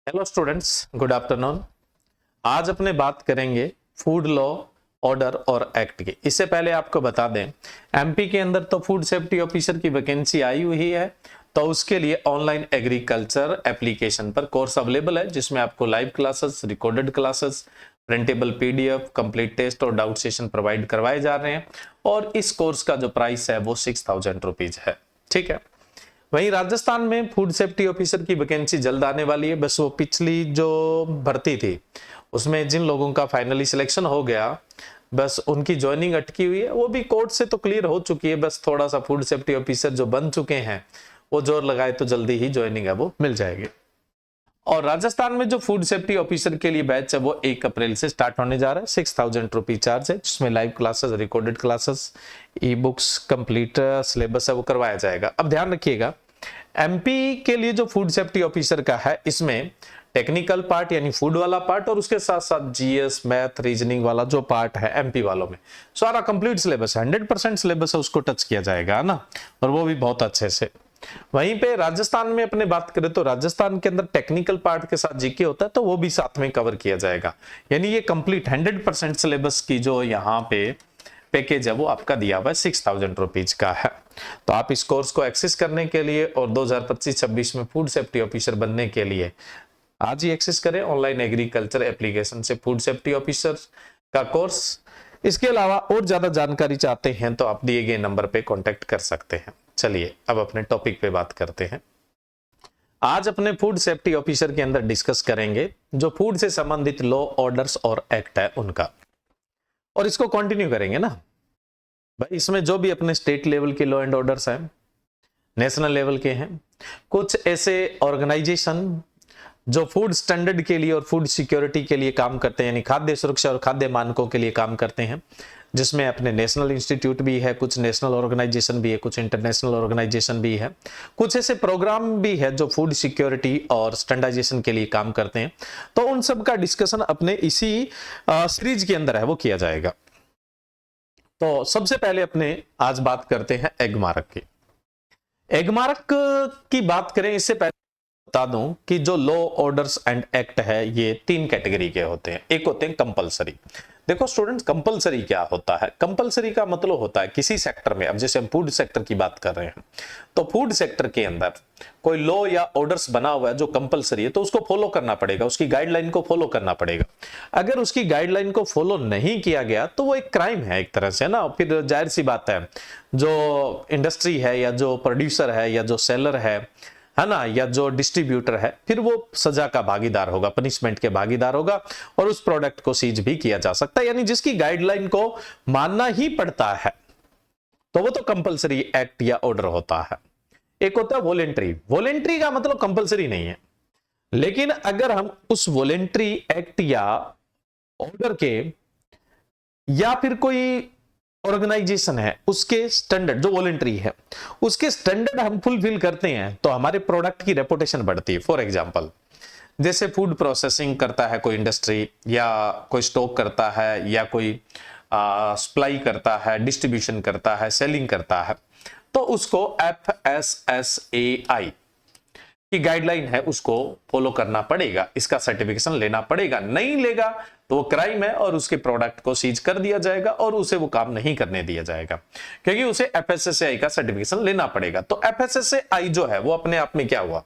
Hello students, good afternoon. आज अपने बात करेंगे फूड लॉ, ऑर्डर और एक्ट की। इससे पहले आपको बता दें, एमपी के अंदर तो फूड सेफ्टी ऑफिसर की वैकेंसी आई हुई है, तो उसके लिए ऑनलाइन एग्रीकल्चर एप्लीकेशन पर कोर्स अवेलेबल है, जिसमें आपको live classes, recorded classes, printable PDF, complete test और डाउट सेशन प्रोवाइड करवाए जा रहे हैं। और इस कोर्स का जो प्राइस है वो 6000 रुपीज है। ठीक है। वहीं राजस्थान में फूड सेफ्टी ऑफिसर की वैकेंसी जल्द आने वाली है। बस वो पिछली जो भर्ती थी उसमें जिन लोगों का फाइनली सिलेक्शन हो गया, बस उनकी ज्वाइनिंग अटकी हुई है। वो भी कोर्ट से तो क्लियर हो चुकी है, बस थोड़ा सा फूड सेफ्टी ऑफिसर जो बन चुके हैं वो जोर लगाए तो जल्दी ही ज्वाइनिंग है वो मिल जाएगी। और राजस्थान में जो फूड सेफ्टी ऑफिसर के लिए बैच है वो 1 अप्रैल से स्टार्ट होने जा रहा है। 6000 रुपीज चार्ज है, जिसमें live classes, recorded classes, e books, complete syllabus है वो करवाया जाएगा। अब ध्यान रखिएगा, एमपी के लिए जो फूड सेफ्टी ऑफिसर का है, इसमें टेक्निकल पार्ट यानी फूड वाला पार्ट और उसके साथ साथ जीएस, मैथ, रीजनिंग वाला जो पार्ट है एमपी वालों में सारा कंप्लीट सिलेबस, 100% सिलेबस है, उसको टच किया जाएगा ना, और वो भी बहुत अच्छे से। वहीं पे राजस्थान में अपने बात करें तो राजस्थान के अंदर टेक्निकल पार्ट के साथ जीके होता है, तो वो भी साथ में कवर किया जाएगा। यानी ये कंप्लीट 100% सिलेबस की जो यहाँ पे पैकेज है वो आपका दिया हुआ है 6000 रुपीज का है। तो आप इस कोर्स को एक्सेस करने के लिए और 2025-26 में फूड सेफ्टी ऑफिसर बनने के लिए आज ही एक्सेस करें ऑनलाइन एग्रीकल्चर एप्लीकेशन से फूड सेफ्टी ऑफिसर का कोर्स। इसके अलावा और ज्यादा जानकारी चाहते हैं तो आप दिए गए नंबर पे कांटेक्ट कर सकते हैं। चलिए अब अपने टॉपिक पे बात करते हैं। आज अपने फूड सेफ्टी ऑफिसर के अंदर डिस्कस करेंगे जो फूड से संबंधित लॉ, ऑर्डर्स और एक्ट है उनका, और इसको कंटिन्यू करेंगे ना भाई। इसमें जो भी अपने स्टेट लेवल के लॉ एंड ऑर्डर्स हैं, नेशनल लेवल के हैं, कुछ ऐसे ऑर्गेनाइजेशन जो फूड स्टैंडर्ड के लिए और फूड सिक्योरिटी के लिए काम करते हैं, यानी खाद्य सुरक्षा और खाद्य मानकों के लिए काम करते हैं, जिसमें अपने नेशनल इंस्टीट्यूट भी है, कुछ नेशनल ऑर्गेनाइजेशन भी है, कुछ इंटरनेशनल ऑर्गेनाइजेशन भी है, कुछ ऐसे प्रोग्राम भी है जो फूड सिक्योरिटी और स्टैंडर्डाइजेशन के लिए काम करते हैं। तो उन सब का डिस्कशन अपने इसी सीरीज के अंदर है वो किया जाएगा। तो सबसे पहले अपने आज बात करते हैं एगमार्क की। एगमार्क की बात करें इससे पहले बता दूं कि जो लॉ, ऑर्डर्स एंड एक्ट है ये 3 कैटेगरी के होते हैं। एक होते हैं कंपलसरी। देखो स्टूडेंट्स, कंपलसरी क्या होता है? कंपलसरी का मतलब होता है किसी सेक्टर में, अब जैसे हम फूड सेक्टर की बात कर रहे हैं, तो फूड सेक्टर के अंदर कोई लॉ या ऑर्डर्स बना हुआ है जो कंपलसरी है, तो उसको फॉलो करना पड़ेगा, उसकी गाइडलाइन को फॉलो करना पड़ेगा। अगर उसकी गाइडलाइन को फॉलो नहीं किया गया तो वो एक क्राइम है एक तरह से ना। फिर जाहिर सी बात है, जो इंडस्ट्री है या जो प्रोड्यूसर है या जो सेलर है ना, या जो डिस्ट्रीब्यूटर है, फिर वो सजा का भागीदार होगा, पनिशमेंट के भागीदार होगा, और उस प्रोडक्ट को सीज भी किया जा सकता है। यानी जिसकी गाइडलाइन को मानना ही पड़ता है तो वो तो कंपलसरी एक्ट या ऑर्डर होता है। एक होता है वॉलेंट्री। वॉलेंट्री का मतलब कंपलसरी नहीं है, लेकिन अगर हम उस वॉलेंट्री एक्ट या ऑर्डर के या फिर कोई ऑर्गेनाइजेशन है उसके स्टैंडर्ड, जो वॉलंटरी है उसके स्टैंडर्ड हम फुलफिल करते हैं तो हमारे प्रोडक्ट की रेपुटेशन बढ़ती है। फॉर एग्जांपल, जैसे फूड प्रोसेसिंग करता है कोई इंडस्ट्री, या कोई स्टॉक करता है, या कोई सप्लाई करता है, डिस्ट्रीब्यूशन करता है, सेलिंग करता है, तो उसको FSSAI की गाइडलाइन है उसको फॉलो करना पड़ेगा, इसका सर्टिफिकेशन लेना पड़ेगा। नहीं लेगा तो वो क्राइम है और उसके प्रोडक्ट को सीज कर दिया जाएगा और उसे वो काम नहीं करने दिया जाएगा, क्योंकि उसे FSSAI का सर्टिफिकेशन लेना पड़ेगा। तो FSSAI जो है वो अपने आप में क्या हुआ?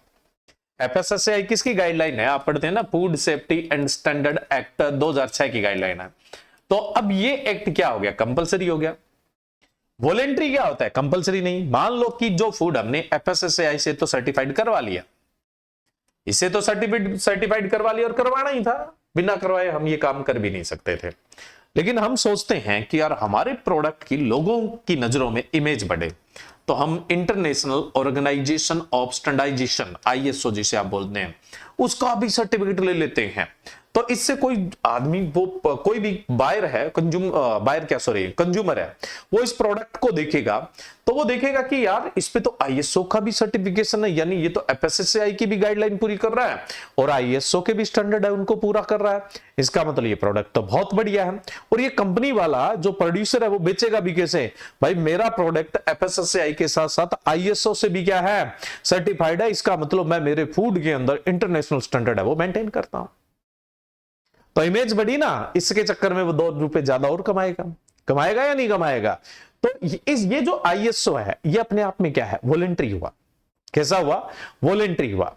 FSSAI किसकी गाइडलाइन है? आप पढ़ते हैं ना, food safety and standard act 2006 की गाइडलाइन है। तो अब ये एक्ट क्या हो गया? कंपलसरी हो गया। वॉलेंट्री क्या होता है? कंपलसरी नहीं। मान लो कि जो फूड हमने FSSAI से तो सर्टिफाइड करवा लिया, इसे तो सर्टिफाइड करवा लिया और करवाना ही था, बिना करवाए हम ये काम कर भी नहीं सकते थे। लेकिन हम सोचते हैं कि यार हमारे प्रोडक्ट की लोगों की नजरों में इमेज बढ़े, तो हम international organisation of standardisation, ISO जिसे आप बोलते हैं, उसका भी सर्टिफिकेट ले लेते हैं। तो इससे कोई आदमी, वो कोई भी बायर है, कंज्यूमर है, वो इस प्रोडक्ट को देखेगा तो वो देखेगा कि यार इस पे तो आईएसओ का भी सर्टिफिकेशन है, यानी ये तो एफएसएसएआई की भी गाइडलाइन पूरी कर रहा है और आईएसओ के भी स्टैंडर्ड है उनको पूरा कर रहा है। इसका मतलब ये प्रोडक्ट तो बहुत बढ़िया है। और ये कंपनी वाला जो प्रोड्यूसर है वो बेचेगा भी कैसे? भाई मेरा प्रोडक्ट एफएसएसएआई के साथ साथ आईएसओ से भी क्या है, सर्टिफाइड है। इसका मतलब मैं मेरे फूड के अंदर इंटरनेशनल स्टैंडर्ड है वो मेंटेन करता हूं। तो इमेज बढ़ी ना, इसके चक्कर में वो 2 रुपए ज्यादा और कमाएगा या नहीं कमाएगा? तो ये जो आईएसओ है ये अपने आप में क्या है, वॉलंटरी हुआ। कैसा हुआ? वॉलंटरी हुआ।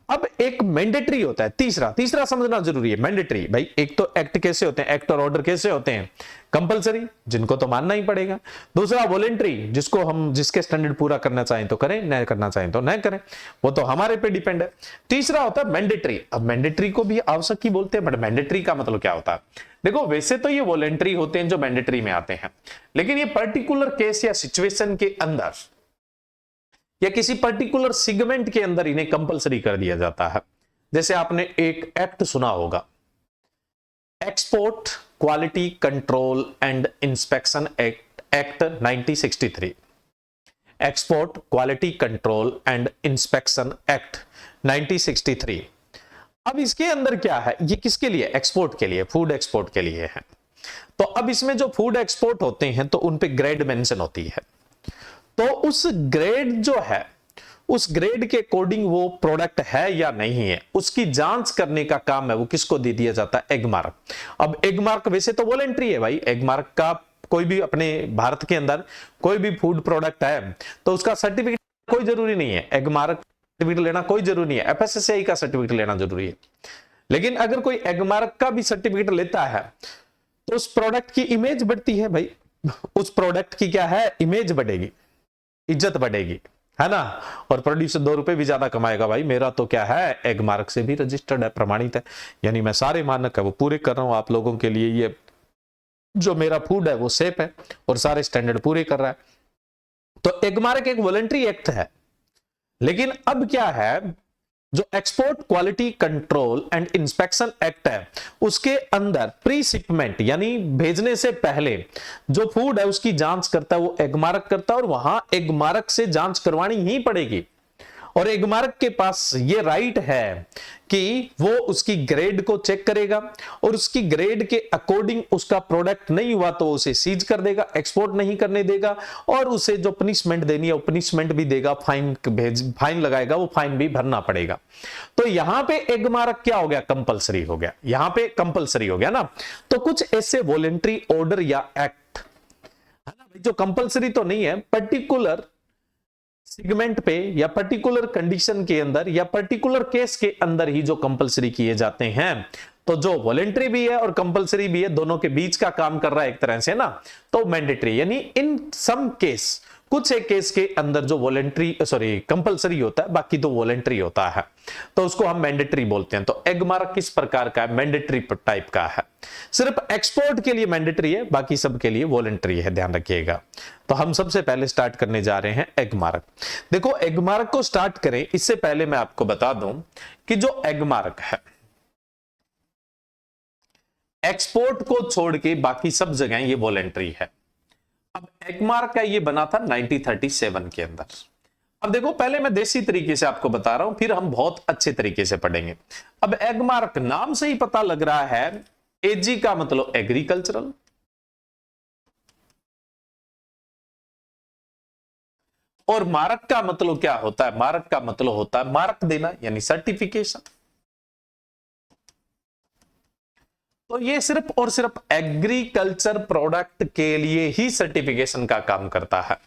अब एक मैंडेटरी होता है, तीसरा समझना जरूरी है। मैंडेटरी, भाई एक तो एक्ट कैसे होते हैं, एक्ट और ऑर्डर कैसे होते हैं, कंपलसरी, जिनको तो मानना ही पड़ेगा। दूसरा वॉलंटरी, जिसको हम जिसके स्टैंडर्ड पूरा करना चाहें तो करें, न करना चाहें तो न करें, वो तो हमारे पे डिपेंड है। तीसरा होता है मैंडेटरी। अब मैंडेटरी को भी आवश्यक ही बोलते हैं, बट मैंडेटरी का मतलब क्या होता है? देखो वैसे तो ये वॉलंटरी होते हैं जो मैंडेटरी में आते हैं, लेकिन ये पर्टिकुलर केस या सिचुएशन के अंदर या किसी पर्टिकुलर सेगमेंट के अंदर इन्हें कंपलसरी कर दिया जाता है। जैसे आपने एक एक्ट सुना होगा, export quality control and inspection act 1963। Export quality control and inspection act 1963। अब इसके अंदर क्या है, ये किसके लिए? एक्सपोर्ट के लिए, फूड एक्सपोर्ट के लिए है। तो अब इसमें जो फूड एक्सपोर्ट होते हैं तो उन पे ग्रेड मेंशन होती है। तो उस ग्रेड जो है, उस ग्रेड के अकॉर्डिंग वो प्रोडक्ट है या नहीं है, उसकी जांच करने का काम है वो किसको दे दिया जाता है? Egg mark. अब एग मार्क वैसे तो वॉलंटरी है भाई, एग मार्क का कोई भी अपने भारत के अंदर कोई भी फूड प्रोडक्ट है तो उसका सर्टिफिकेट कोई जरूरी नहीं है, एग मार्क सर्टिफिकेट लेना कोई जरूरी नहीं है, एफएसएसएआई का सर्टिफिकेट लेना जरूरी है। लेकिन अगर कोई एग मार्क का भी सर्टिफिकेट लेता है तो उस प्रोडक्ट की इमेज बढ़ती है भाई, उस प्रोडक्ट की क्या है, इमेज बढ़ेगी, इज्जत बढ़ेगी, है ना। और प्रोड्यूसर 2 रुपए भी ज्यादा कमाएगा। भाई मेरा तो क्या है, एग मार्क से भी रजिस्टर्ड है, प्रमाणित है, यानी मैं सारे मानक है वो पूरे कर रहा हूं आप लोगों के लिए। ये जो मेरा फूड है वो सेफ है और सारे स्टैंडर्ड पूरे कर रहा है। तो एग मार्क एक वॉलंटरी एक्ट है। लेकिन अब क्या है, जो export quality control and inspection act है उसके अंदर प्री शिपमेंट यानी भेजने से पहले जो फूड है उसकी जांच करता है वो एग मार्क करता है, और वहां एग मार्क से जांच करवानी ही पड़ेगी। और एग मार्क के पास ये राइट है कि वो उसकी ग्रेड को चेक करेगा और उसकी ग्रेड के अकॉर्डिंग उसका प्रोडक्ट नहीं हुआ तो उसे सीज कर देगा, एक्सपोर्ट नहीं करने देगा, और उसे जो पनिशमेंट देनी है वो पनिशमेंट भी देगा, फाइन लगाएगा, वो फाइन भी भरना पड़ेगा। तो यहां पे एग मार्क क्या हो गया, कंपलसरी हो गया, यहां पे कंपलसरी हो गया ना। तो कुछ ऐसे वॉलंटरी ऑर्डर या एक्ट है ना जो कंपलसरी तो नहीं है, पर्टिकुलर सेगमेंट पे या पर्टिकुलर कंडीशन के अंदर या पर्टिकुलर केस के अंदर ही जो कंपलसरी किए जाते हैं। तो जो वॉलंटरी भी है और कंपलसरी भी है, दोनों के बीच का काम कर रहा है एक तरह से ना, तो मैंडेटरी, यानी इन सम केस, कुछ एक केस के अंदर जो कंपलसरी होता है, बाकी तो वॉलंटरी होता है, तो उसको हम मैंडेटरी बोलते हैं। तो एग मार्क किस प्रकार का है, मैंडेटरी टाइप का है। सिर्फ एक्सपोर्ट के लिए मैंडेटरी है, बाकी सब के लिए वॉलंटरी है, ध्यान रखिएगा। तो हम सबसे पहले स्टार्ट करने जा रहे हैं एग मार्क। देखो एग मार्क को स्टार्ट करें इससे पहले मैं आपको बता दूं कि जो एग मार्क है, एक्सपोर्ट को छोड़ के बाकी सब जगह ये वॉलंटरी है। अब एग मार्क का ये बना था 1937 के अंदर। अब देखो पहले मैं देसी तरीके से आपको बता रहा हूं, फिर हम बहुत अच्छे तरीके से पढ़ेंगे। अब एग मार्क नाम से ही पता लग रहा है, एजी का मतलब एग्रीकल्चरल, और मार्क का मतलब क्या होता है, मार्क का मतलब होता है मार्क देना, यानी सर्टिफिकेशन। तो ये सिर्फ और सिर्फ एग्रीकल्चर प्रोडक्ट के लिए ही सर्टिफिकेशन का काम करता है।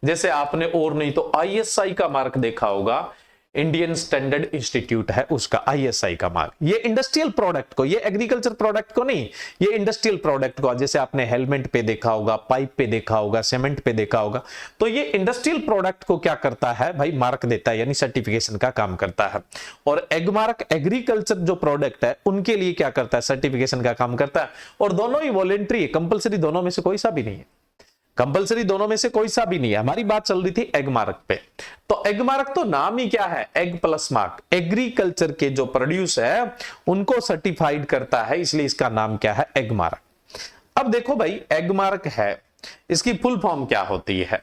जैसे आपने और नहीं तो आईएसआई का मार्क देखा होगा, इंडियन स्टैंडर्ड इंस्टीट्यूट है उसका आईएसआई का मार्क। ये इंडस्ट्रियल प्रोडक्ट को, ये एग्रीकल्चर प्रोडक्ट को नहीं, ये इंडस्ट्रियल प्रोडक्ट को, जैसे आपने हेलमेट पे देखा होगा, पाइप पे देखा होगा, सीमेंट पे देखा होगा, तो ये इंडस्ट्रियल प्रोडक्ट को क्या करता है भाई, मार्क देता है, यानी सर्टिफिकेशन का काम करता है। और एग मार्क एग्रीकल्चर जो प्रोडक्ट है उनके लिए क्या करता है, सर्टिफिकेशन का काम करता है। और दोनों ही वॉलंटरी है, कंपलसरी दोनों में से कोई सा भी नहीं है। कंपलसरी दोनों में से कोई सा भी नहीं है, हमारी बात चल रही थी एग मार्क पे। तो एग मार्क तो नाम ही क्या है, एग प्लस मार्क, एग्रीकल्चर के जो प्रोड्यूस है उनको सर्टिफाइड करता है, इसलिए इसका नाम क्या है, एग मार्क। अब देखो भाई, एग मार्क है, इसकी फुल फॉर्म क्या होती है?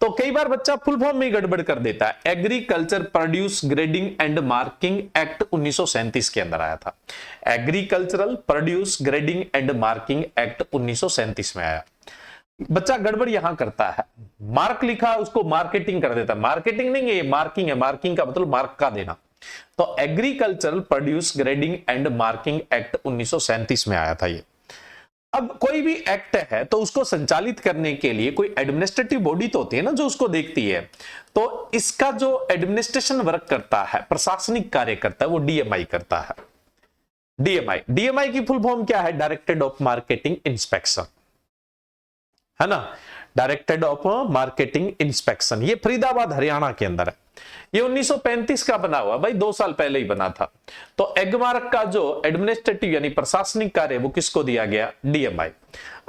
तो कई बार बच्चा फुल फॉर्म में गड़बड़ कर देता है। Agriculture produce grading and marking act 1937 के अंदर आया था। Agricultural produce grading and marking act 1937 में आया। बच्चा गड़बड़ यहां करता है, मार्क लिखा उसको मार्केटिंग कर देता है। मार्केटिंग नहीं है, ये मार्किंग है। मार्किंग का मतलब मार्क का देना। तो agricultural produce grading and marking act 1937 में आया था ये। अब कोई भी एक्ट है तो उसको संचालित करने के लिए कोई एडमिनिस्ट्रेटिव बॉडी तो होती है ना जो उसको देखती है। तो इसका जो एडमिनिस्ट्रेशन वर्क करता है, प्रशासनिक कार्य करता है, वो डीएमआई करता है। डीएमआई की फुल फॉर्म क्या है? डायरेक्टरेट ऑफ मार्केटिंग इंस्पेक्शन, है ना, डायरेक्टरेट ऑफ मार्केटिंग इंस्पेक्शन। ये फरीदाबाद हरियाणा के अंदर है। ये 1935 का बना हुआ भाई, 2 साल पहले ही बना था। तो एगमार्क का जो एडमिनिस्ट्रेटिव यानी प्रशासनिक कार्य वो किसको दिया गया? डीएमआई।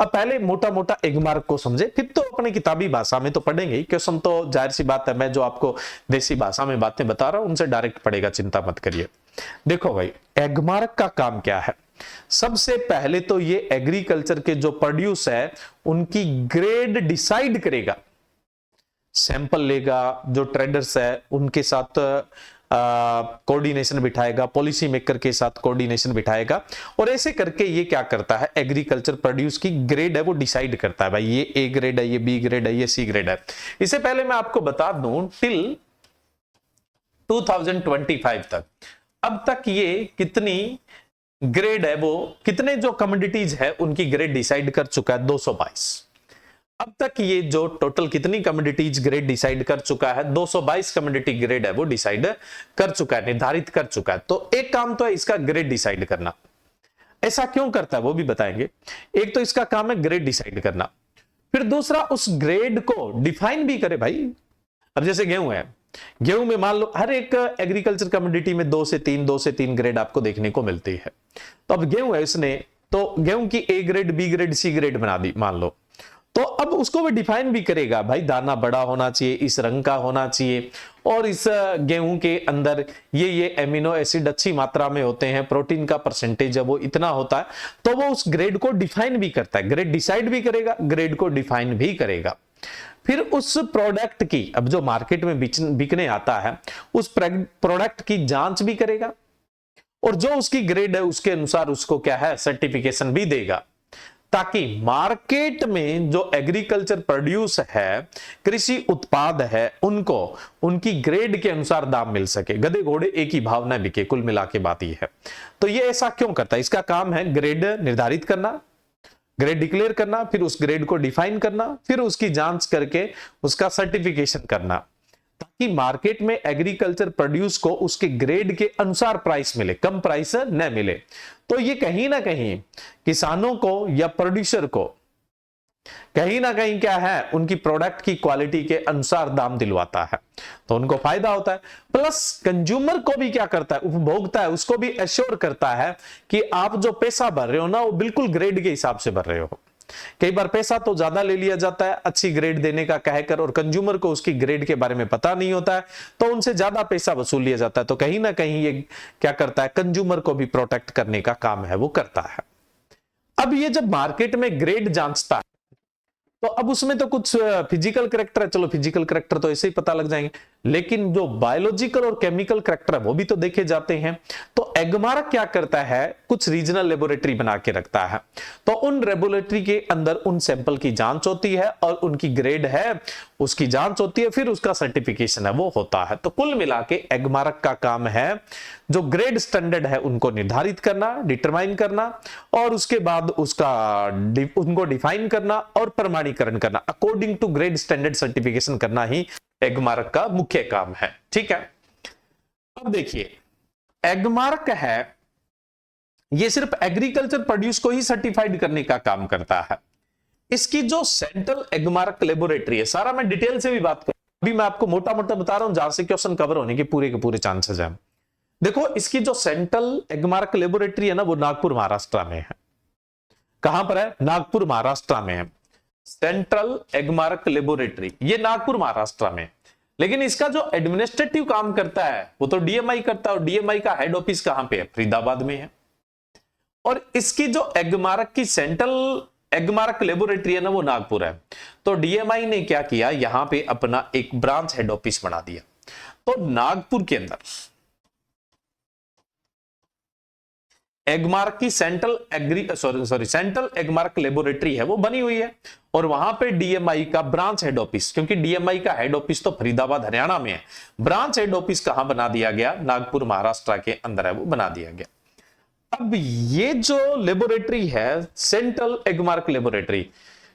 अब पहले मोटा मोटा एगमार्क को समझे, फिर तो अपनी किताबी भाषा में तो पढ़ेंगे ही। क्वेश्चन तो जाहिर सी बात है, मैं जो आपको देसी भाषा में बातें बता रहा हूं उनसे डायरेक्ट पड़ेगा, चिंता मत करिए। देखो भाई, एगमार्क का काम क्या है? सबसे पहले तो ये एग्रीकल्चर के जो प्रोड्यूस है उनकी ग्रेड डिसाइड करेगा। सैंपल लेगा, जो ट्रेडर्स है उनके साथ कोऑर्डिनेशन बिठाएगा, पॉलिसी मेकर के साथ कोऑर्डिनेशन बिठाएगा, और ऐसे करके ये क्या करता है, एग्रीकल्चर प्रोड्यूस की ग्रेड है वो डिसाइड करता है। भाई ये ए ग्रेड है, ये बी ग्रेड है, ये सी ग्रेड है। इससे पहले मैं आपको बता दूं, टिल 2025 तक, अब तक ये कितनी ग्रेड है, वो कितने जो कमोडिटीज है उनकी ग्रेड डिसाइड कर चुका है? 222। अब तक ये जो टोटल कितनी कमोडिटीज ग्रेड डिसाइड कर चुका है? 222 कमोडिटी ग्रेड है वो डिसाइड कर चुका है, निर्धारित कर चुका है। तो एक काम तो है इसका ग्रेड डिसाइड करना। ऐसा क्यों करता है वो भी बताएंगे। एक तो इसका काम है ग्रेड डिसाइड करना, फिर दूसरा उस ग्रेड को डिफाइन भी करे भाई। अब जैसे गेहूं है, गेहूं में मान लो हर एक एग्रीकल्चर कमोडिटी में 2 से 3 ग्रेड आपको देखने को मिलती है। तो अब गेहूं है, इसने तो गेहूं की A grade, B grade, C grade बना दी मान लो। तो अब उसको भी डिफाइन भी करेगा, भाई दाना बड़ा होना चाहिए, इस रंग का होना चाहिए, और इस गेहूं के अंदर ये एमिनो एसिड अच्छी मात्रा में होते हैं, प्रोटीन का परसेंटेज है वो इतना होता है। तो वो उस ग्रेड को डिफाइन भी करता है, ग्रेड डिसाइड भी करेगा, ग्रेड को डिफाइन भी करेगा। फिर उस प्रोडक्ट की, अब जो मार्केट में बिकने आता है, उस प्रोडक्ट की जांच भी करेगा, और जो उसकी ग्रेड है उसके अनुसार उसको क्या है, सर्टिफिकेशन भी देगा, ताकि मार्केट में जो एग्रीकल्चर प्रोड्यूस है, कृषि उत्पाद है, उनको उनकी ग्रेड के अनुसार दाम मिल सके, गधे घोड़े एक ही भाव न बिके। कुल मिला के बात यह है। तो ये ऐसा क्यों करता है? इसका काम है ग्रेड निर्धारित करना, ग्रेड डिक्लेयर करना, फिर उस ग्रेड को डिफाइन करना, फिर उसकी जांच करके उसका सर्टिफिकेशन करना, ताकि मार्केट में एग्रीकल्चर प्रोड्यूस को उसके ग्रेड के अनुसार प्राइस मिले, कम प्राइस न मिले। तो ये कहीं ना कहीं किसानों को या प्रोड्यूसर को कहीं ना कहीं क्या है, उनकी प्रोडक्ट की क्वालिटी के अनुसार दाम दिलवाता है, तो उनको फायदा होता है। प्लस कंज्यूमर को भी क्या करता है, उपभोक्ता है, उसको भी एश्योर करता है कि आप जो पैसा भर रहे हो ना, वो बिल्कुल ग्रेड के हिसाब से भर रहे हो। कई बार पैसा तो ज्यादा ले लिया जाता है अच्छी ग्रेड देने का कहकर, और कंज्यूमर को उसकी ग्रेड के बारे में पता नहीं होता है, तो उनसे ज्यादा पैसा वसूल लिया जाता है। तो कहीं ना कहीं ये क्या करता है, कंज्यूमर को भी प्रोटेक्ट करने का काम है वो करता है। अब ये जब मार्केट में ग्रेड जांचता है, तो अब उसमें तो कुछ फिजिकल करैक्टर है, चलो फिजिकल करैक्टर तो ऐसे ही पता लग जाएंगे, लेकिन जो बायोलॉजिकल और केमिकल करैक्टर है वो भी तो देखे जाते हैं। तो एगमार्क क्या करता है, कुछ रीजनल लेबोरेटरी बना के रखता है। तो उन लेबोरेटरी के अंदर उन सैंपल की जांच होती है, और उनकी ग्रेड है उसकी जांच होती है, फिर उसका सर्टिफिकेशन है वो होता है। तो कुल मिला के एगमार्क का काम है जो ग्रेड स्टैंडर्ड है उनको निर्धारित करना, डिटरमाइन करना, और उसके बाद उनको डिफाइन करना और प्रमाणीकरण करना, according to grade standard certification करना ही एगमार्क का मुख्य काम है। ठीक है, अब देखिए एगमार्क है, ये सिर्फ एग्रीकल्चर प्रोड्यूस को ही सर्टिफाइड करने का काम करता है। इसकी जो सेंट्रल एगमार्क लेबोरेटरी है, सारा मैं डिटेल से भी बात करूं, अभी मैं आपको मोटा मोटा बता रहा हूं जहां से क्वेश्चन कवर होने के पूरे चांसेस हैं। देखो इसकी जो सेंट्रल एगमार्क लेबोरेटरी है ना, वो नागपुर महाराष्ट्र में है। कहां पर है? नागपुर महाराष्ट्र में है। सेंट्रल एगमार्क लेबोरेटरी, ये नागपुर महाराष्ट्र में। लेकिन इसका जो एडमिनिस्ट्रेटिव काम करता है वो तो डीएमआई करता है, और डीएमआई का हेड ऑफिस कहां पे है? फरीदाबाद में है। और इसकी जो एगमार्क की सेंट्रल एगमार्क लेबोरेटरी है ना, वो नागपुर है। तो डीएमआई ने क्या किया, यहां पे अपना एक ब्रांच हेड ऑफिस बना दिया। तो नागपुर के अंदर एगमार्क की सेंट्रल एगमार्क लेबोरेटरी है वो बनी हुई है, और वहां पे डीएमआई का ब्रांच हेड ऑफिस, क्योंकि डीएमआई का हेड ऑफिस तो फरीदाबाद हरियाणा में है, ब्रांच हेड ऑफिस कहां बना दिया गया? नागपुर महाराष्ट्र के अंदर है वो बना दिया गया। अब ये जो लेबोरेटरी है सेंट्रल एगमार्क लेबोरेटरी,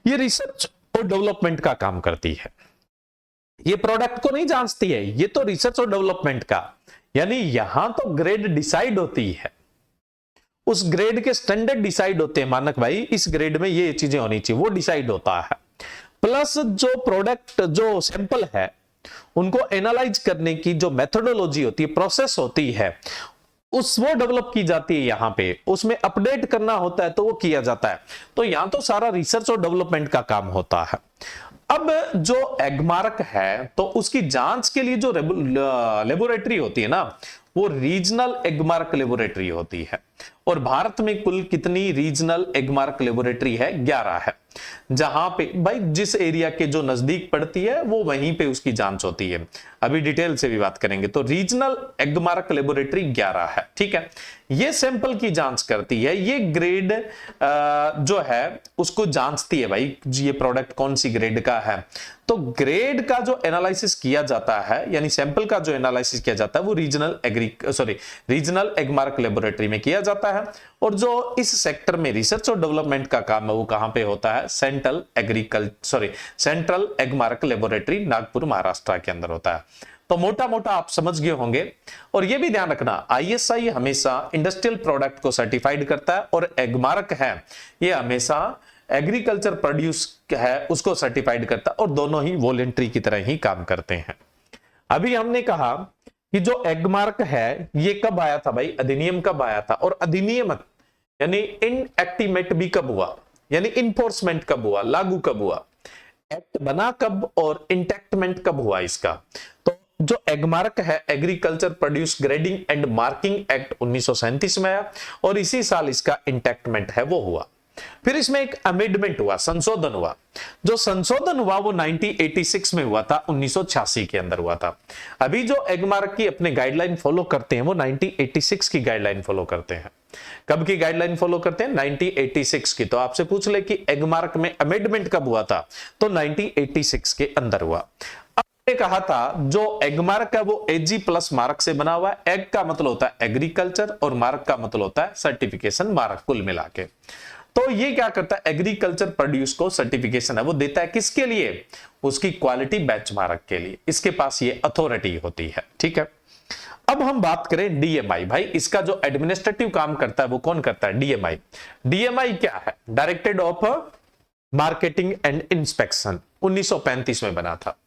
ये रिसर्च और डेवलपमेंट का काम करती है। ये प्रोडक्ट को नहीं जांचती है, ये तो रिसर्च और डेवलपमेंट का, यानी यहां तो ग्रेड डिसाइड होती है, उस ग्रेड के स्टैंडर्ड डिसाइड होते हैं, मानक भाई इस ग्रेड में ये चीजें होनी चाहिए, वो डिसाइड होता है। प्लस जो प्रोडक्ट जो सैंपल है उनको एनालाइज करने की जो मेथोडोलॉजी होती है, प्रोसेस होती है, वो डेवलप की जाती है यहां पे, उसमें अपडेट करना होता है तो वो किया जाता है। तो यहां तो सारा रिसर्च और डेवलपमेंट का काम होता है। अब जो एगमार्क है तो उसकी जांच के लिए जो लेबोरेटरी होती है ना, वो रीजनल एगमार्क लेबोरेटरी होती है। और भारत में कुल कितनी रीजनल एगमार्क लेबोरेटरी है? 11 है, जहां पे भाई जिस एरिया के जो नजदीक पड़ती है वो वहीं पे उसकी जांच होती है। अभी डिटेल से भी बात करेंगे। तो रीजनल एगमार्क लेबोरेटरी 11 है, ठीक है। ये सैंपल की जांच करती है, ये ग्रेड जो है उसको जांचती है भाई, ये प्रोडक्ट कौन सी ग्रेड का है। तो ग्रेड का जो एनालिसिस किया जाता है, यानी सैंपल का जो एनालिसिस किया जाता है वो रीजनल एगमार्क लेबोरेटरी में किया जाता है। और जो इस सेक्टर में रिसर्च और डेवलपमेंट का काम है वो कहां पे होता है? सेंट्रल एगमार्क लेबोरेटरी नागपुर महाराष्ट्र के अंदर होता है। तो मोटा मोटा आप समझ गए होंगे। और ये भी ध्यान रखना, आईएसआई हमेशा इंडस्ट्रियल प्रोडक्ट को सर्टिफाइड करता है, और एगमार्क है ये हमेशा एग्रीकल्चर प्रोड्यूस है उसको सर्टिफाइड करता है, और दोनों ही वॉलंटरी की तरह ही काम करते हैं। अभी हमने कहा कि जो एगमार्क है ये कब आया था भाई? अधिनियम कब आया था? और अधिनियम यानी इनएक्टिमेट भी कब हुआ, यानी इन्फोर्समेंट कब हुआ, लागू कब हुआ, एक्ट बना कब, और इंटैक्टमेंट कब हुआ इसका? तो जो एगमार्क है agriculture produce grading and marking act 1937 में आया, और इसी साल इसका इंटैक्टमेंट है वो हुआ। फिर इसमें एक अमेंडमेंट हुआ, संशोधन हुआ। जो संशोधन हुआ वो 1986 में हुआ था, 1986 के अंदर हुआ था। अभी जो एगमार्क की अपने गाइडलाइन फॉलो करते हैं वो 1986 की गाइडलाइन फॉलो करते हैं। कब की गाइडलाइन फॉलो करते हैं? 1986 की। तो आपसे पूछ ले कि एगमार्क में अमेंडमेंट कब हुआ था, तो 1986 के अंदर हुआ। अब मैंने कहा था जो एगमार्क है वो एजी प्लस मार्क से बना हुआ है। एग का मतलब होता है एग्रीकल्चर, और मार्क का मतलब होता है सर्टिफिकेशन, मार्क कुल मिला के। तो ये क्या करता है? एग्रीकल्चर प्रोड्यूस को सर्टिफिकेशन है वो देता है, किसके लिए? उसकी क्वालिटी बेंचमार्क के लिए। इसके पास ये अथॉरिटी होती है, ठीक है। अब हम बात करें डीएमआई। भाई इसका जो एडमिनिस्ट्रेटिव काम करता है वो कौन करता है? डीएमआई। डीएमआई क्या है? Directorate of marketing and inspection, 1935 में बना था।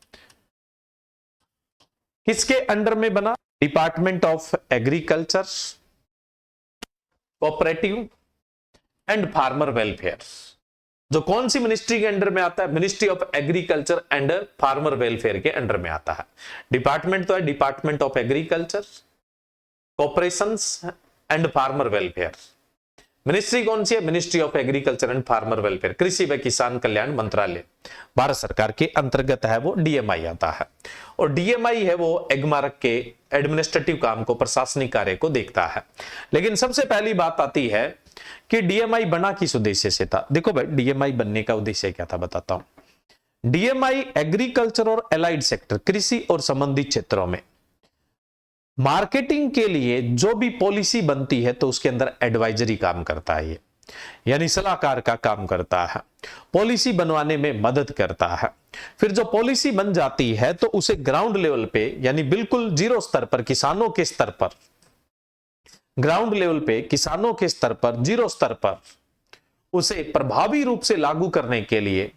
किसके अंडर में बना? Department of agriculture, cooperative and farmer welfare. जो कौन सी मिनिस्ट्री के अंडर में आता है? Ministry of agriculture and farmer welfare के अंडर में आता है। डिपार्टमेंट तो है department of agriculture, corporations and farmer welfare. Ministry कौन सी है? Ministry of agriculture and farmer welfare, कृषि व किसान कल्याण मंत्रालय, भारत सरकार के अंतर्गत है वो डीएमआई आता है। और डीएमआई है वो एगमार्क के एडमिनिस्ट्रेटिव काम को, प्रशासनिक कार्य को देखता है। लेकिन सबसे पहली बात आती है कि डीएमआई बना किस उद्देश्य से था? देखो भाई डीएमआई बनने का उद्देश्य क्या था बताता हूं। डीएमआई एग्रीकल्चर और एलाइड सेक्टर, कृषि और संबंधित क्षेत्रों में मार्केटिंग के लिए जो भी पॉलिसी बनती है तो उसके अंदर एडवाइजरी काम करता है ये, यानी सलाहकार का काम करता है, पॉलिसी बनवाने में मदद करता है। फिर जो पॉलिसी बन जाती है तो उसे ग्राउंड लेवल पे, यानी बिल्कुल जीरो स्तर पर, किसानों के स्तर पर, ग्राउंड लेवल पे किसानों के स्तर पर, जीरो स्तर पर उसे प्रभावी रूप से लागू करने के लिए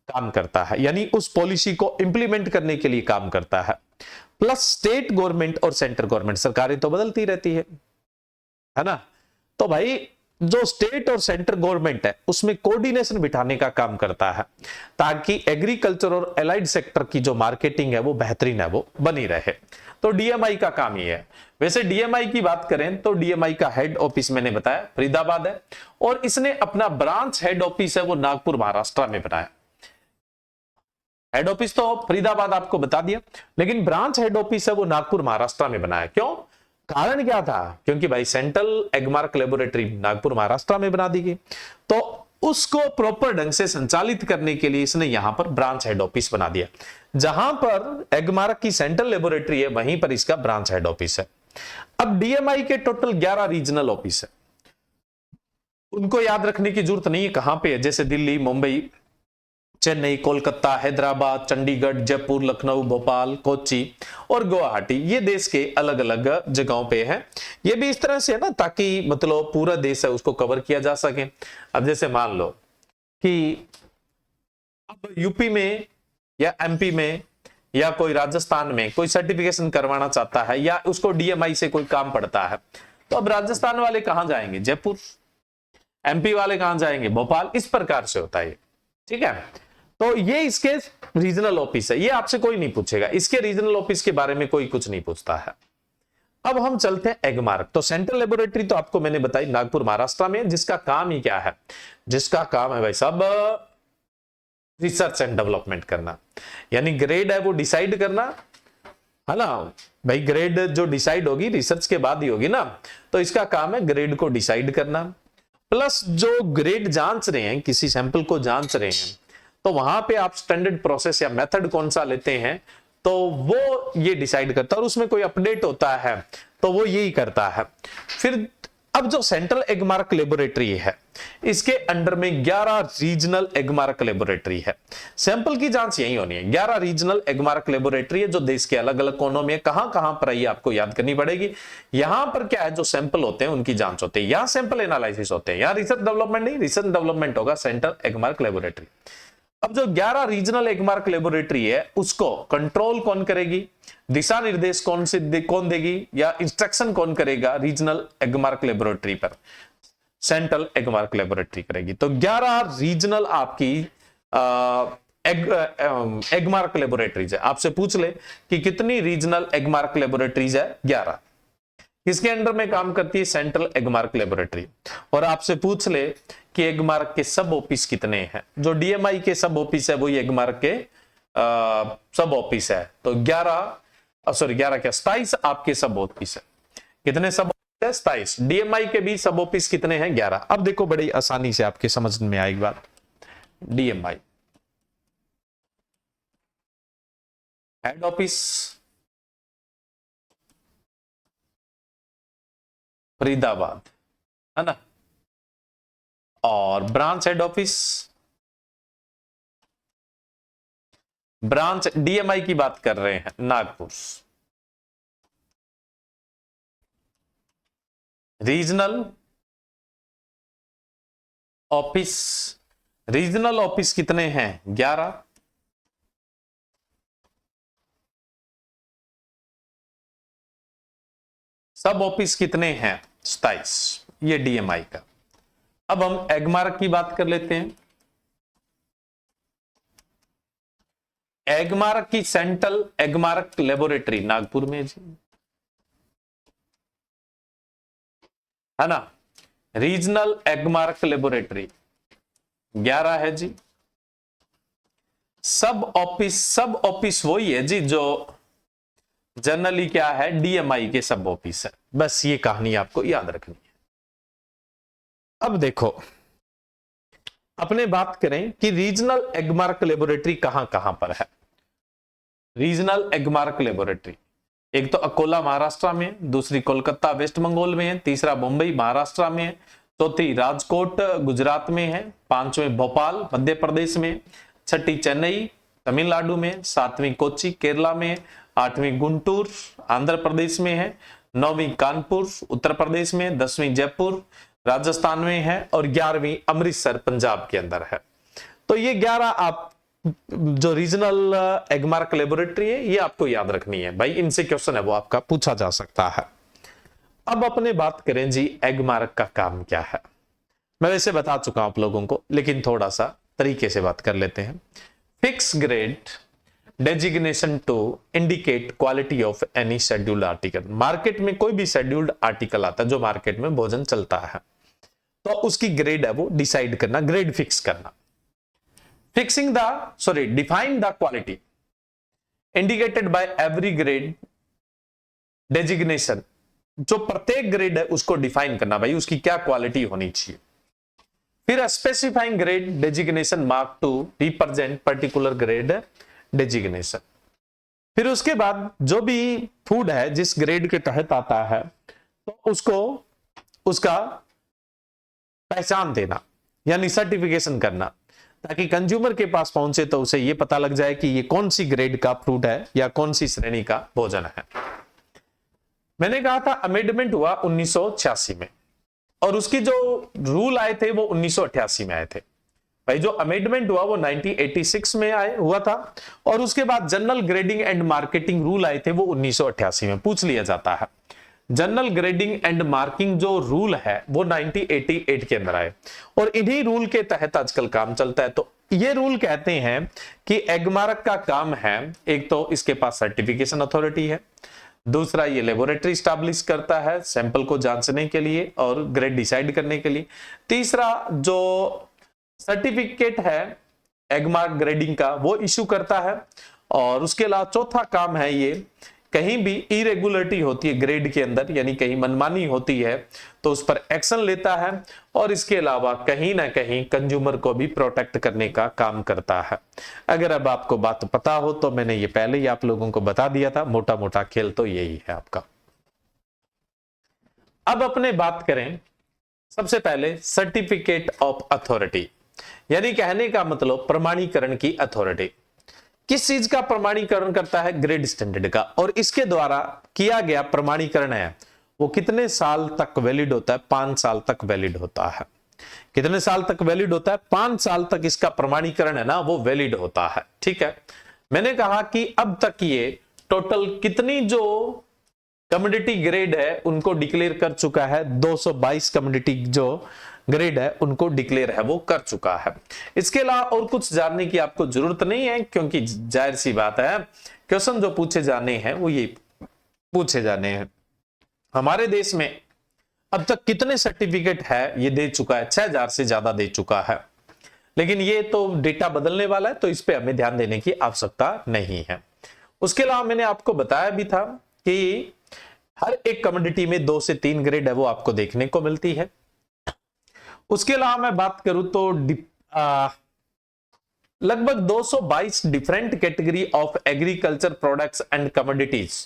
काम करता है, यानी उस पॉलिसी को इंप्लीमेंट करने के लिए काम करता है। प्लस स्टेट गवर्नमेंट और सेंट्रल गवर्नमेंट, सरकारें तो बदलती रहती है ना, तो भाई जो स्टेट और सेंट्रल गवर्नमेंट है उसमें कोऑर्डिनेशन बिठाने का काम करता है, ताकि एग्रीकल्चर और एलाइड सेक्टर की जो मार्केटिंग है वो बेहतरीन है, वो बनी रहे। तो डीएमआई का काम ये है। वैसे डीएमआई की बात करें तो डीएमआई का हेड ऑफिस मैंने बताया फरीदाबाद है, और इसने अपना ब्रांच हेड ऑफिस है वो नागपुर महाराष्ट्र में बनाया। हेड ऑफिस तो फरीदाबाद आपको बता दिया, लेकिन ब्रांच हेड ऑफिस है वो नागपुर महाराष्ट्र में बनाया। क्यों? कारण क्या था? क्योंकि भाई सेंट्रल एगमार्क लेबोरेटरी नागपुर महाराष्ट्र में बना दी गई, तो उसको प्रॉपर ढंग से संचालित करने के लिए इसने यहां पर ब्रांच हेड ऑफिस बना दिया। जहां पर एगमार्क की सेंट्रल लेबोरेटरी है वहीं पर इसका ब्रांच हेड ऑफिस है। अब डीएमआई के टोटल 11 रीजनल ऑफिस है, उनको याद रखने की जरूरत नहीं है कहां पे है, जैसे दिल्ली, मुंबई, चेन्नई, कोलकाता, हैदराबाद, चंडीगढ़, जयपुर, लखनऊ, भोपाल, कोच्चि और गुवाहाटी, ये देश के अलग अलग जगहों पे है। ये भी इस तरह से है ना, ताकि मतलब पूरा देश है उसको कवर किया जा सके। अब जैसे मान लो कि अब यूपी में या एमपी में या कोई राजस्थान में कोई सर्टिफिकेशन करवाना चाहता है या उसको डीएमआई से कोई काम पड़ता है, तो अब राजस्थान वाले कहां जाएंगे? जयपुर। एमपी वाले कहां जाएंगे? भोपाल। इस प्रकार से होता है, ठीक है। तो ये इसके रीजनल ऑफिस है, ये आपसे कोई नहीं पूछेगा, इसके रीजनल ऑफिस के बारे में कोई कुछ नहीं पूछता है। अब हम चलते हैं एगमार्क। तो सेंट्रल लेबोरेटरी तो आपको मैंने बताई नागपुर महाराष्ट्र में, जिसका काम ही क्या है? जिसका काम है भाई सब रिसर्च एंड डेवलपमेंट करना, यानी ग्रेड है वो डिसाइड करना, है ना भाई। ग्रेड जो डिसाइड होगी रिसर्च के बाद ही होगी ना, तो इसका काम है ग्रेड को डिसाइड करना। प्लस जो ग्रेड जांच रहे हैं, किसी सैंपल को जांच रहे हैं, तो वहां पे आप स्टैंडर्ड प्रोसेस या मेथड कौन सा लेते हैं, तो वो ये डिसाइड करता है, और उसमें कोई अपडेट होता है तो वो यही करता है। फिर अब जो सेंट्रल एगमार्क लेबोरेटरी है, इसके अंडर में 11 रीजनल एगमार्क लेबोरेटरी है। सैंपल की जांच यही होनी है। 11 रीजनल एगमार्क लेबोरेटरी है जो देश के अलग अलग कोनों में, कहां कहां पर ये आपको याद करनी पड़ेगी। यहां पर क्या है, जो सैंपल होते हैं उनकी जांच होती है, यहां सैंपल एनालिसिस होते हैं, यहां रिसर्च डेवलपमेंट नहीं, रिसर्च डेवलपमेंट होगा सेंट्रल एगमार्क लेबोरेटरी। अब जो 11 रीजनल एगमार्क लेबोरेटरी है उसको कंट्रोल कौन करेगी, दिशा निर्देश कौन देगी या इंस्ट्रक्शन कौन करेगा रीजनल एगमार्क लेबोरेटरी पर? सेंट्रल एगमार्क लेबोरेटरी करेगी। तो 11 रीजनल आपकी एगमार्क लेबोरेटरीज है। आपसे पूछ ले कि कितनी रीजनल एगमार्क लेबोरेटरीज है? 11। किसके अंडर में काम करती है? Central Agmark laboratory. और आपसे पूछ ले कि एगमार्क के सब ऑफिस कितने हैं? जो डीएमआई के सब ऑफिस है वही एगमार्क के सब ऑफिस है। तो 11 क्या 27 आपके सब ऑफिस है। कितने सब ऑफिस है? 27। डीएमआई के भी सब ऑफिस कितने हैं? 11। अब देखो बड़ी आसानी से आपके समझ में आएगी बात। डीएमआई हेड ऑफिस फरीदाबाद, है ना, और branch head office, branch DMI की बात कर रहे हैं Nagpur. Regional office, regional office कितने हैं? 11। सब ऑफिस कितने हैं? 27। ये डीएमआई का। अब हम एगमार्क की बात कर लेते हैं। एगमार्क की सेंट्रल एगमार्क लेबोरेटरी नागपुर में जी, है ना। रीजनल एगमार्क लेबोरेटरी 11 है जी। सब ऑफिस वही है जी जो जनरली क्या है, डीएमआई के सब ऑफिस है। बस ये कहानी आपको याद रखनी है। अब देखो अपने बात करें कि रीजनल एगमार्क लेबोरेटरी कहां कहां पर है। रीजनल एगमार्क लेबोरेटरी एक तो अकोला महाराष्ट्र में, दूसरी कोलकाता वेस्ट बंगाल में है, तीसरा मुंबई महाराष्ट्र में है, चौथी राजकोट गुजरात में है, पांचवें भोपाल मध्य प्रदेश में, छठी चेन्नई तमिलनाडु में, सातवीं कोच्चि केरला में, आठवीं गुंटूर आंध्र प्रदेश में है, नौवीं कानपुर उत्तर प्रदेश में, 10वीं जयपुर राजस्थान में है, और 11वीं अमृतसर पंजाब के अंदर है। तो ये 11 आप जो रीजनल एगमार्क लेबोरेटरी है ये आपको याद रखनी है भाई, इनसे क्वेश्चन है वो आपका पूछा जा सकता है। अब अपने बात करें जी एगमार्क का काम क्या है। मैं वैसे बता चुका हूं आप लोगों को, लेकिन थोड़ा सा तरीके से बात कर लेते हैं। Fix grade designation to indicate quality of any scheduled article. Market में कोई भी शेड्यूल्ड आर्टिकल आता है, जो मार्केट में भोजन चलता है, तो उसकी ग्रेड है वो डिसाइड करना, ग्रेड फिक्स करना। Define the quality indicated by every grade designation. जो प्रत्येक ग्रेड है उसको डिफाइन करना, भाई उसकी क्या क्वालिटी होनी चाहिए। फिर specifying grade designation mark to represent particular grade designation. फिर उसके बाद जो भी फूड है जिस ग्रेड के तहत आता है, तो उसको उसका पहचान देना, यानी सर्टिफिकेशन करना, ताकि कंज्यूमर के पास पहुंचे तो उसे यह पता लग जाए कि ये कौन सी ग्रेड का फ्रूट है या कौन सी श्रेणी का भोजन है। मैंने कहा था अमेंडमेंट हुआ 1986 में, और उसकी जो रूल आए थे वो 1988 में आए थे। भाई जो अमेंडमेंट हुआ वो 1986 में हुआ था, और उसके बाद general grading and marketing rule आए थे वो 1988 में। पूछ लिया जाता है, जनरल ग्रेडिंग एंड मार्किंग जो रूल है वो 1988 के अंदर आए, और इन्हीं रूल के तहत आजकल काम चलता है। तो ये रूल कहते हैं कि एगमार्क का काम है, एक तो इसके पास सर्टिफिकेशन अथॉरिटी है, दूसरा ये लेबोरेटरी स्टैब्लिश करता है सैंपल को जांचने के लिए और ग्रेड डिसाइड करने के लिए, तीसरा जो सर्टिफिकेट है एगमार्क ग्रेडिंग का वो इशू करता है, और उसके अलावा चौथा काम है ये कहीं भी इरेगुलरिटी होती है ग्रेड के अंदर, यानी कहीं मनमानी होती है तो उस पर एक्शन लेता है, और इसके अलावा कहीं ना कहीं कंज्यूमर को भी प्रोटेक्ट करने का काम करता है। अगर अब आपको बात पता हो तो मैंने ये पहले ही आप लोगों को बता दिया था, मोटा मोटा खेल तो यही है आपका। अब अपने बात करें सबसे पहले सर्टिफिकेट ऑफ अथॉरिटी, यानी कहने का मतलब प्रमाणीकरण की अथॉरिटी। किस चीज का प्रमाणीकरण करता है? ग्रेड स्टैंडर्ड का। और इसके द्वारा किया गया प्रमाणीकरण है वो कितने साल तक वैलिड होता है? 5 साल तक वैलिड होता है। कितने साल तक वैलिड होता है? 5 साल तक इसका प्रमाणीकरण है ना वो वैलिड होता है। ठीक है, मैंने कहा कि अब तक ये टोटल कितनी जो कम्युनिटी ग्रेड है उनको डिक्लेयर कर चुका है, 222 कम्युनिटी जो ग्रेड है उनको डिक्लेयर है वो कर चुका है। इसके अलावा और कुछ जानने की आपको जरूरत नहीं है, क्योंकि जाहिर सी बात है क्वेश्चन जो पूछे जाने हैं वो ये पूछे जाने हैं। हमारे देश में अब तक कितने सर्टिफिकेट है ये दे चुका है? 6000 से ज्यादा दे चुका है, लेकिन ये तो डेटा बदलने वाला है तो इस पे हमें ध्यान देने की आवश्यकता नहीं है। उसके अलावा मैंने आपको बताया भी था कि हर एक कम्युनिटी में 2 से 3 ग्रेड है वो आपको देखने को मिलती है। उसके अलावा मैं बात करूं तो लगभग 222 different category of agriculture products and commodities.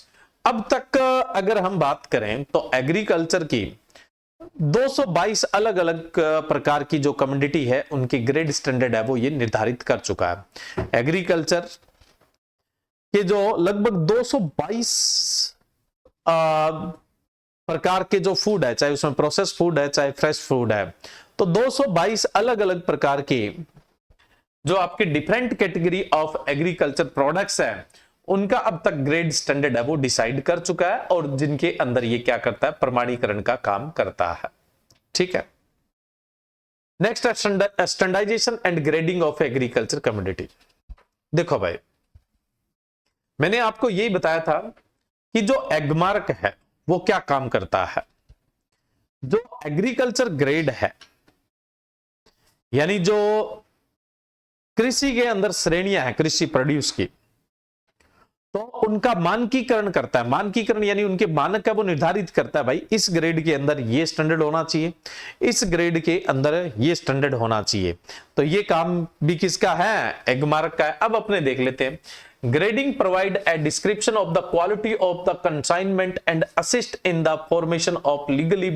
अब तक अगर हम बात करें तो एग्रीकल्चर की 222 अलग अलग प्रकार की जो कमोडिटी है उनकी ग्रेड स्टैंडर्ड है वो ये निर्धारित कर चुका है। एग्रीकल्चर के जो लगभग 222 प्रकार के जो फूड है, चाहे उसमें प्रोसेस फूड है चाहे फ्रेश फूड है, तो 222 अलग अलग प्रकार के जो आपके different category of agriculture products है उनका अब तक ग्रेड स्टैंडर्ड है वो डिसाइड कर चुका है, और जिनके अंदर ये क्या करता है? प्रमाणीकरण का काम करता है। ठीक है, next standardisation and grading of agriculture commodity. देखो भाई, मैंने आपको यही बताया था कि जो एगमार्क है वो क्या काम करता है। जो एग्रीकल्चर ग्रेड है, यानी जो कृषि के अंदर श्रेणियां हैं कृषि प्रोड्यूस की, तो उनका मानकीकरण करता है। मानकीकरण यानी उनके मानक है वो निर्धारित करता है, भाई इस ग्रेड के अंदर ये स्टैंडर्ड होना चाहिए, इस ग्रेड के अंदर ये स्टैंडर्ड होना चाहिए। तो ये काम भी किसका है? एगमार्क का है। अब अपने देख लेते हैं, grading provide a description of the quality of the consignment and assist in the formation of legally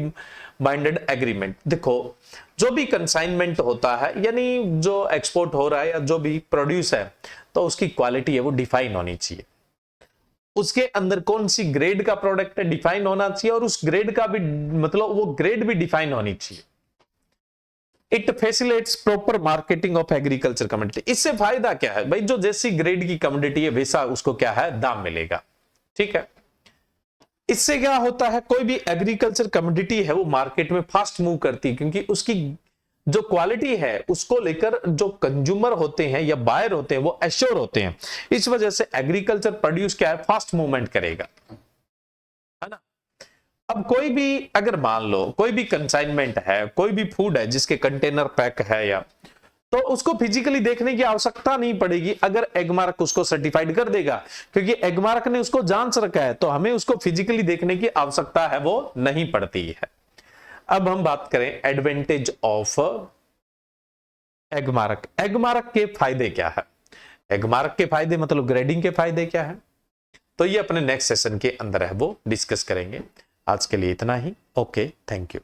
binded agreement. देखो, जो भी कंसाइनमेंट होता है यानी जो एक्सपोर्ट हो रहा है या जो भी प्रोड्यूस है, तो उसकी क्वालिटी है वो डिफाइन होनी चाहिए। उसके अंदर कौन सी ग्रेड का प्रोडक्ट है डिफाइन होना चाहिए, और उस ग्रेड का भी मतलब वो ग्रेड भी डिफाइन होनी चाहिए। It facilitates proper marketing of agriculture commodity. इससे फायदा क्या है भाई? जो जैसी ग्रेड की कमोडिटी है वैसा उसको क्या है? दाम मिलेगा। ठीक है, इससे क्या होता है? कोई भी एग्रीकल्चर कमोडिटी है वो मार्केट में फास्ट मूव करती है, क्योंकि उसकी जो क्वालिटी है उसको लेकर जो कंज्यूमर होते हैं या बायर होते हैं वो एश्योर होते हैं। इस वजह से एग्रीकल्चर प्रोड्यूस क्या है, फास्ट मूवमेंट करेगा, है ना। अब कोई भी अगर मान लो कोई भी कंसाइनमेंट है, कोई भी फूड है जिसके कंटेनर पैक है या, तो उसको फिजिकली देखने की आवश्यकता नहीं पड़ेगी अगर एगमार्क उसको सर्टिफाइड कर देगा, क्योंकि एगमार्क ने उसको जांच रखा है, तो हमें उसको फिजिकली देखने की आवश्यकता है वो नहीं पड़ती है। अब हम बात करें एडवांटेज ऑफ एगमार्क। एगमार्क के फायदे क्या है, एगमार्क के फायदे मतलब ग्रेडिंग के फायदे क्या है, तो ये अपने नेक्स्ट सेशन के अंदर है वो डिस्कस करेंगे। आज के लिए इतना ही। Okay, thank you.